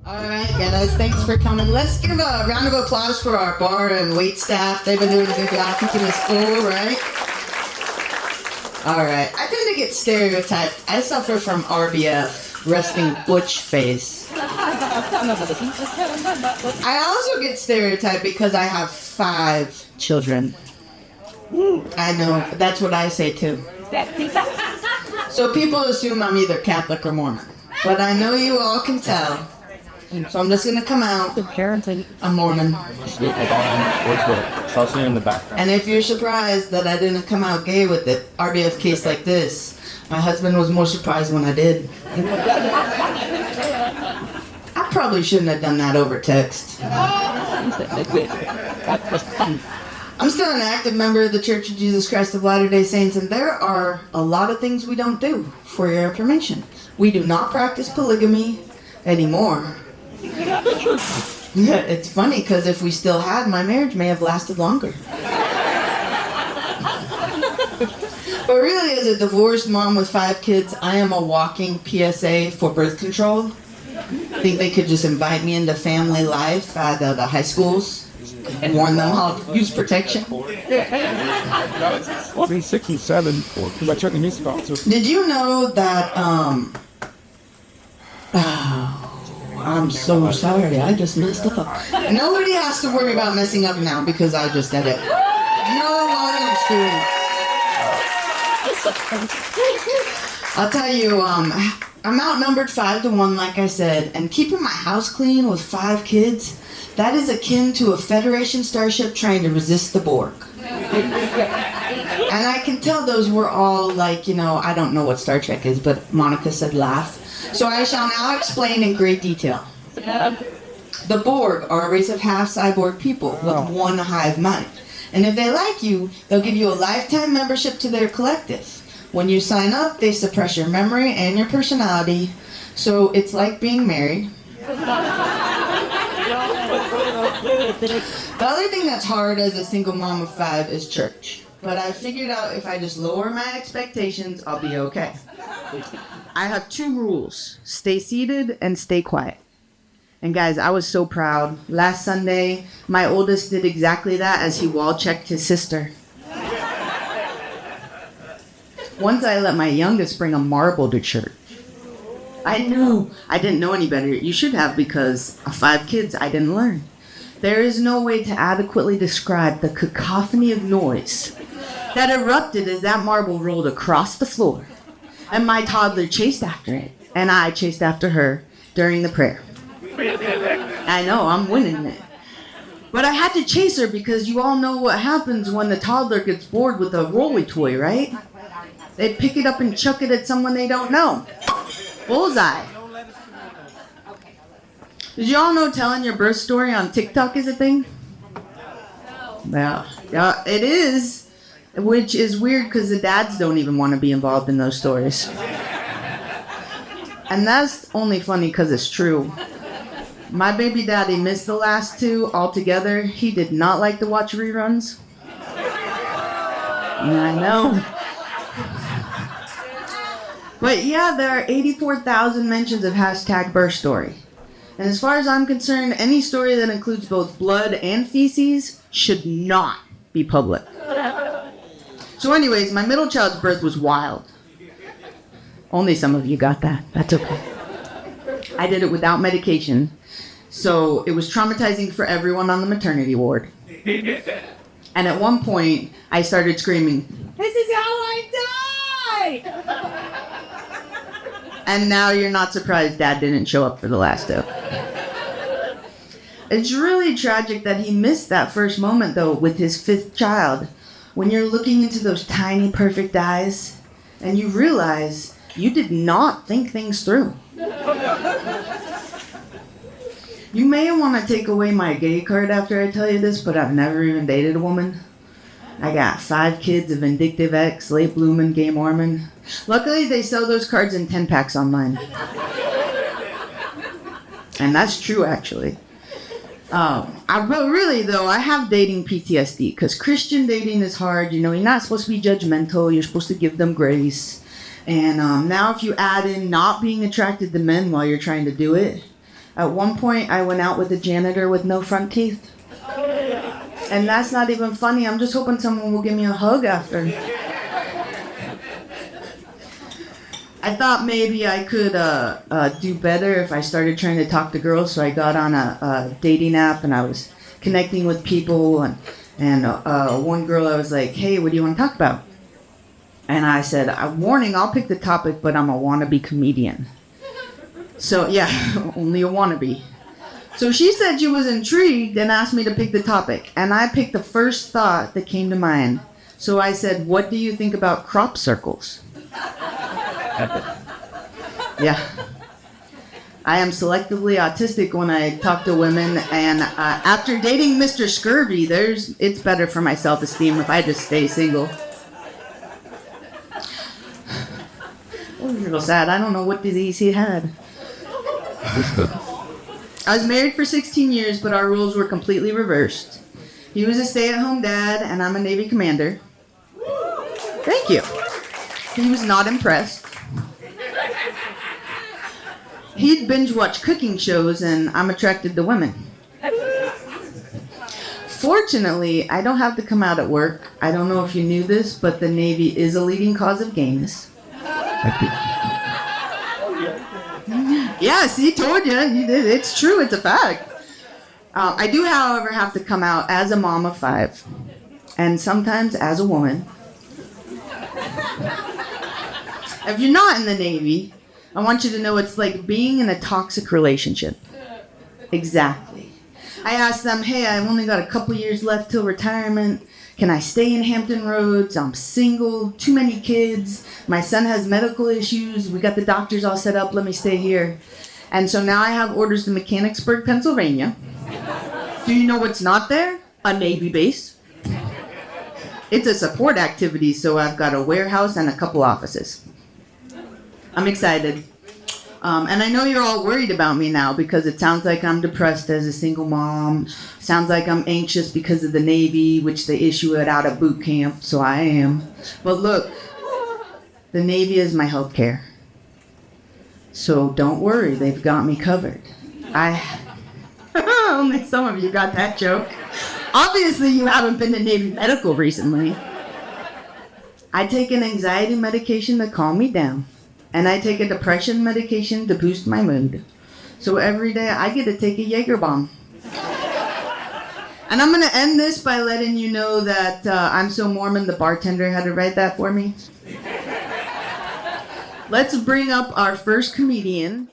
All right, guys, thanks for coming. Let's give a round of applause for our bar and wait staff. They've been doing a good job keeping us full, right? All right. I tend to get stereotyped. I suffer from RBF, resting butch face. I also get stereotyped because I have 5 children. I know, that's what I say too. So people assume I'm either Catholic or Mormon. But I know you all can tell. So I'm just going to come out. I'm Mormon. And if you're surprised that I didn't come out gay with it, RBF case like this, my husband was more surprised when I did. I probably shouldn't have done that over text. I'm still an active member of the Church of Jesus Christ of Latter-day Saints, and there are a lot of things we don't do, for your information. We do not practice polygamy anymore. It's funny, because if we still had, my marriage may have lasted longer. But really, as a divorced mom with 5 kids, I am a walking PSA for birth control. I think they could just invite me into family life at the high schools and warn them how to use protection. 6 and 7, because I checked the music box. Did you know that, I'm so sorry, I just messed up. Nobody has to worry about messing up now because I just did it. No one students. I'll tell you, I'm outnumbered 5-1, like I said, and keeping my house clean with 5 kids, that is akin to a Federation starship trying to resist the Borg. And I can tell those were all like, I don't know what Star Trek is, but Monica said laugh. So I shall now explain in great detail. The Borg are a race of half-cyborg people with one hive mind. And if they like you, they'll give you a lifetime membership to their collective. When you sign up, they suppress your memory and your personality. So it's like being married. The other thing that's hard as a single mom of 5 is church. But I figured out if I just lower my expectations, I'll be okay. I have 2 rules. Stay seated and stay quiet. And guys, I was so proud. Last Sunday, my oldest did exactly that as he wall-checked his sister. Once I let my youngest bring a marble to church. I didn't know any better. You should have, because of 5 kids, I didn't learn. There is no way to adequately describe the cacophony of noise that erupted as that marble rolled across the floor. And my toddler chased after it, and I chased after her during the prayer. I know, I'm winning it. But I had to chase her because you all know what happens when the toddler gets bored with a rolly toy, right? They pick it up and chuck it at someone they don't know. Bullseye. Did you all know telling your birth story on TikTok is a thing? Yeah, it is. Which is weird because the dads don't even want to be involved in those stories. And that's only funny because it's true. My baby daddy missed the last 2 altogether. He did not like to watch reruns. I know. But yeah, there are 84,000 mentions of #birth story. And as far as I'm concerned, any story that includes both blood and feces should not be public. So anyways, my middle child's birth was wild. Only some of you got that. That's okay. I did it without medication. So it was traumatizing for everyone on the maternity ward. And at one point, I started screaming, "This is how I die!" And now you're not surprised Dad didn't show up for the last 2. It's really tragic that he missed that first moment, though, with his 5th child. When you're looking into those tiny, perfect eyes, and you realize you did not think things through. You may want to take away my gay card after I tell you this, but I've never even dated a woman. I got 5 kids, a vindictive ex, late bloomin' gay Mormon. Luckily, they sell those cards in 10-packs online. And that's true, actually. But really, though, I have dating PTSD, because Christian dating is hard. You're not supposed to be judgmental. You're supposed to give them grace. And now if you add in not being attracted to men while you're trying to do it, At one point, I went out with a janitor with no front teeth. And that's not even funny. I'm just hoping someone will give me a hug after. I thought maybe I could do better if I started trying to talk to girls, so I got on a dating app and I was connecting with people. And one girl, I was like, hey, what do you want to talk about? And I said, warning, I'll pick the topic, but I'm a wannabe comedian. So, yeah, only a wannabe. So she said she was intrigued and asked me to pick the topic. And I picked the first thought that came to mind. So I said, what do you think about crop circles? Yeah. I am selectively autistic when I talk to women. And after dating Mr. Scurvy, it's better for my self-esteem if I just stay single. Oh, you're a little sad. I don't know what disease he had. I was married for 16 years, but our roles were completely reversed. He was a stay-at-home dad, and I'm a Navy commander. Thank you. He was not impressed. He'd binge-watch cooking shows, and I'm attracted to women. Fortunately, I don't have to come out at work. I don't know if you knew this, but the Navy is a leading cause of gayness. Yeah, see, told you. You did. It's true. It's a fact. I do, however, have to come out as a mom of 5, and sometimes as a woman. If you're not in the Navy, I want you to know it's like being in a toxic relationship. Exactly. I asked them, hey, I've only got a couple years left till retirement. Can I stay in Hampton Roads? I'm single, too many kids. My son has medical issues. We got the doctors all set up. Let me stay here. And so now I have orders to Mechanicsburg, Pennsylvania. Do you know what's not there? A Navy base. It's a support activity, so I've got a warehouse and a couple offices. I'm excited. And I know you're all worried about me now because it sounds like I'm depressed as a single mom. Sounds like I'm anxious because of the Navy, which they issue it out of boot camp, so I am. But look, the Navy is my health care. So don't worry, they've got me covered. Only some of you got that joke. Obviously, you haven't been to Navy medical recently. I take an anxiety medication to calm me down. And I take a depression medication to boost my mood. So every day I get to take a Jaeger bomb. And I'm going to end this by letting you know that I'm So Mormon, the bartender, had to write that for me. Let's bring up our first comedian.